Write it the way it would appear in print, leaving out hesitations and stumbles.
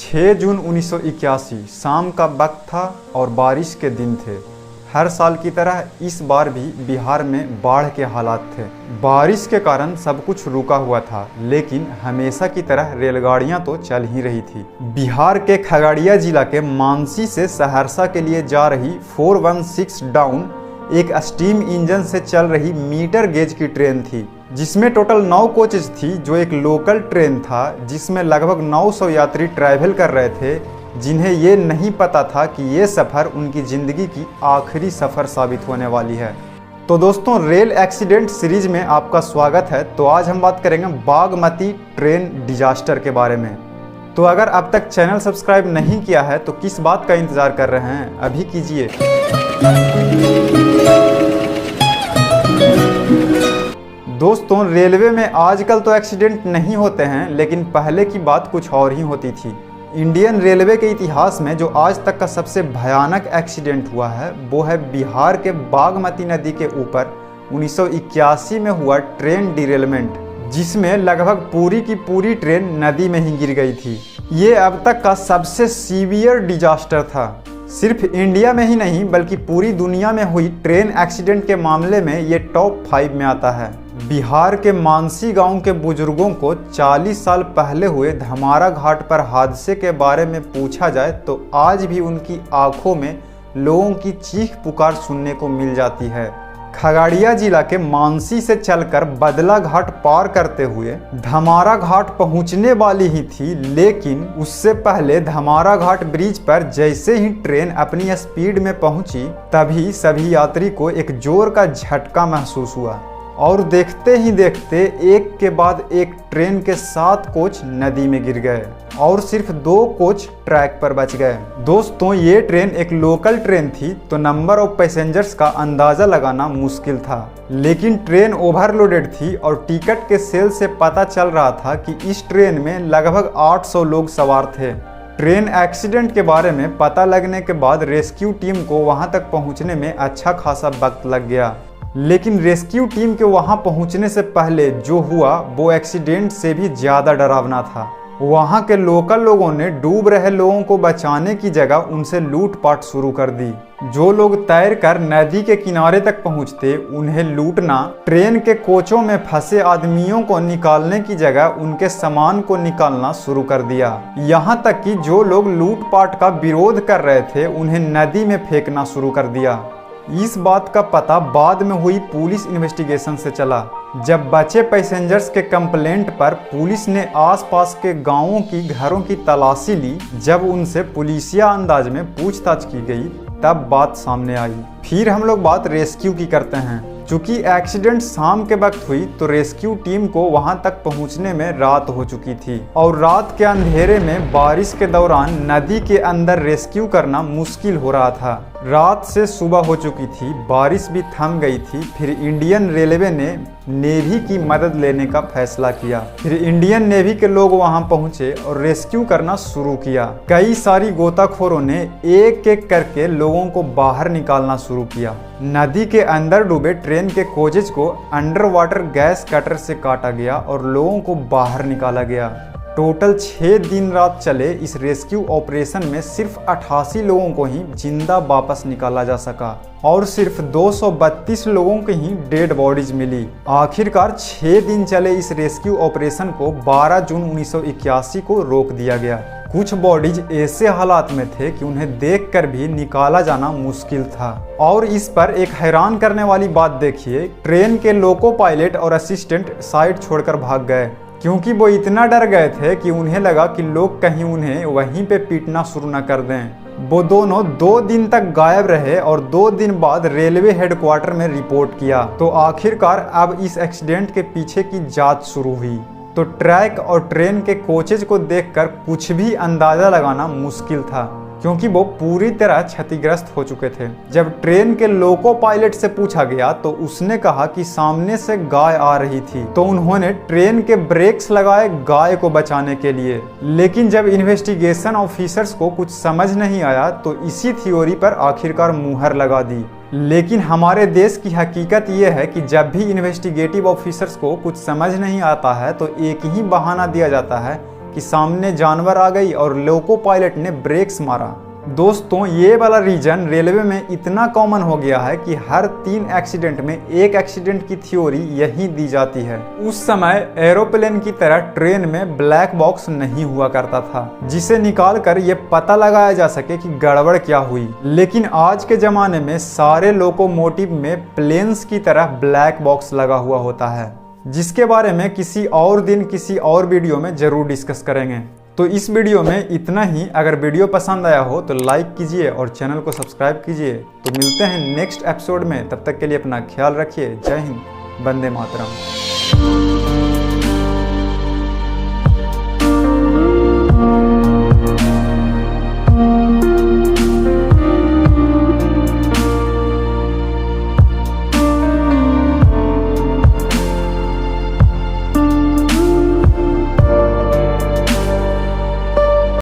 6 जून 1981 शाम का वक्त था और बारिश के दिन थे। हर साल की तरह इस बार भी बिहार में बाढ़ के हालात थे। बारिश के कारण सब कुछ रुका हुआ था, लेकिन हमेशा की तरह रेलगाड़ियां तो चल ही रही थी। बिहार के खगड़िया जिला के मानसी से सहरसा के लिए जा रही 416 डाउन एक स्टीम इंजन से चल रही मीटर गेज की ट्रेन थी, जिसमें टोटल 9 कोचेज थी, जो एक लोकल ट्रेन था जिसमें लगभग 900 यात्री ट्रैवल कर रहे थे, जिन्हें ये नहीं पता था कि ये सफ़र उनकी ज़िंदगी की आखिरी सफ़र साबित होने वाली है। तो दोस्तों, रेल एक्सीडेंट सीरीज में आपका स्वागत है। तो आज हम बात करेंगे बागमती ट्रेन डिजास्टर के बारे में। तो अगर अब तक चैनल सब्सक्राइब नहीं किया है तो किस बात का इंतज़ार कर रहे हैं, अभी कीजिए। दोस्तों, रेलवे में आजकल तो एक्सीडेंट नहीं होते हैं, लेकिन पहले की बात कुछ और ही होती थी। इंडियन रेलवे के इतिहास में जो आज तक का सबसे भयानक एक्सीडेंट हुआ है, वो है बिहार के बागमती नदी के ऊपर 1981 में हुआ ट्रेन डिरेलमेंट, जिसमें लगभग पूरी की पूरी ट्रेन नदी में ही गिर गई थी। ये अब तक का सबसे सीवियर डिजास्टर था। सिर्फ इंडिया में ही नहीं बल्कि पूरी दुनिया में हुई ट्रेन एक्सीडेंट के मामले में ये टॉप 5 में आता है। बिहार के मानसी गांव के बुजुर्गों को 40 साल पहले हुए धमारा घाट पर हादसे के बारे में पूछा जाए तो आज भी उनकी आंखों में लोगों की चीख पुकार सुनने को मिल जाती है। खगड़िया जिला के मानसी से चलकर बदला घाट पार करते हुए धमारा घाट पहुंचने वाली ही थी, लेकिन उससे पहले धमारा घाट ब्रिज पर जैसे ही ट्रेन अपनी स्पीड में पहुंची, तभी सभी यात्री को एक जोर का झटका महसूस हुआ और देखते ही देखते एक के बाद एक ट्रेन के 7 कोच नदी में गिर गए और सिर्फ 2 कोच ट्रैक पर बच गए। दोस्तों, ये ट्रेन एक लोकल ट्रेन थी, तो नंबर ऑफ पैसेंजर्स का अंदाज़ा लगाना मुश्किल था, लेकिन ट्रेन ओवरलोडेड थी और टिकट के सेल से पता चल रहा था कि इस ट्रेन में लगभग 800 लोग सवार थे। ट्रेन एक्सीडेंट के बारे में पता लगने के बाद रेस्क्यू टीम को वहाँ तक पहुँचने में अच्छा खासा वक्त लग गया, लेकिन रेस्क्यू टीम के वहां पहुंचने से पहले जो हुआ वो एक्सीडेंट से भी ज़्यादा डरावना था। वहां के लोकल लोगों ने डूब रहे लोगों को बचाने की जगह उनसे लूटपाट शुरू कर दी। जो लोग तैरकर नदी के किनारे तक पहुंचते, उन्हें लूटना, ट्रेन के कोचों में फंसे आदमियों को निकालने की जगह उनके सामान को निकालना शुरू कर दिया। यहां तक कि जो लोग लूटपाट का विरोध कर रहे थे, उन्हें नदी में फेंकना शुरू कर दिया। इस बात का पता बाद में हुई पुलिस इन्वेस्टिगेशन से चला, जब बचे पैसेंजर्स के कंप्लेंट पर पुलिस ने आसपास के गांवों की घरों की तलाशी ली। जब उनसे पुलिसिया अंदाज में पूछताछ की गई, तब बात सामने आई। फिर हम लोग बात रेस्क्यू की करते हैं। चूँकि एक्सीडेंट शाम के वक्त हुई तो रेस्क्यू टीम को वहां तक पहुंचने में रात हो चुकी थी और रात के अंधेरे में बारिश के दौरान नदी के अंदर रेस्क्यू करना मुश्किल हो रहा था। रात से सुबह हो चुकी थी, बारिश भी थम गई थी। फिर इंडियन रेलवे ने नेवी की मदद लेने का फैसला किया। फिर इंडियन नेवी के लोग वहां पहुंचे और रेस्क्यू करना शुरू किया। कई सारी गोताखोरों ने एक एक करके लोगों को बाहर निकालना शुरू किया। नदी के अंदर डूबे ट्रेन के कोचेज को अंडर वाटर गैस कटर से काटा गया और लोगों को बाहर निकाला गया। टोटल 6 दिन रात चले इस रेस्क्यू ऑपरेशन में सिर्फ 88 लोगों को ही जिंदा वापस निकाला जा सका और सिर्फ 232 लोगों की ही डेड बॉडीज मिली। आखिरकार 6 दिन चले इस रेस्क्यू ऑपरेशन को 12 जून 1981 को रोक दिया गया। कुछ बॉडीज ऐसे हालात में थे कि उन्हें देखकर भी निकाला जाना मुश्किल था। और इस पर एक हैरान करने वाली बात देखिए, ट्रेन के लोको पायलट और असिस्टेंट साइड छोड़कर भाग गए, क्योंकि वो इतना डर गए थे कि उन्हें लगा कि लोग कहीं उन्हें वहीं पे पीटना शुरू न कर दें। वो दोनों 2 दिन तक गायब रहे और 2 दिन बाद रेलवे हेडक्वार्टर में रिपोर्ट किया। तो आखिरकार अब इस एक्सीडेंट के पीछे की जांच शुरू हुई। तो ट्रैक और ट्रेन के कोचेज को देखकर कुछ भी अंदाज़ा लगाना मुश्किल था, क्योंकि वो पूरी तरह क्षतिग्रस्त हो चुके थे। जब ट्रेन के लोको पायलट से पूछा गया तो उसने कहा कि सामने से गाय आ रही थी, तो उन्होंने ट्रेन के ब्रेक्स लगाए गाय को बचाने के लिए। लेकिन जब इन्वेस्टिगेशन ऑफिसर्स को कुछ समझ नहीं आया तो इसी थ्योरी पर आखिरकार मुहर लगा दी। लेकिन हमारे देश की हकीकत यह है कि जब भी इन्वेस्टिगेटिव ऑफिसर्स को कुछ समझ नहीं आता है तो एक ही बहाना दिया जाता है कि सामने जानवर आ गई और लोको पायलट ने ब्रेक्स मारा। दोस्तों, ये वाला रीजन रेलवे में इतना कॉमन हो गया है कि हर 3 एक्सीडेंट में एक एक्सीडेंट की थ्योरी यही दी जाती है। उस समय एरोप्लेन की तरह ट्रेन में ब्लैक बॉक्स नहीं हुआ करता था जिसे निकाल कर ये पता लगाया जा सके कि गड़बड़ क्या हुई। लेकिन आज के जमाने में सारे लोकोमोटिव में प्लेन्स की तरह ब्लैक बॉक्स लगा हुआ होता है, जिसके बारे में किसी और दिन किसी और वीडियो में जरूर डिस्कस करेंगे। तो इस वीडियो में इतना ही। अगर वीडियो पसंद आया हो तो लाइक कीजिए और चैनल को सब्सक्राइब कीजिए। तो मिलते हैं नेक्स्ट एपिसोड में, तब तक के लिए अपना ख्याल रखिए। जय हिंद, वंदे मातरम।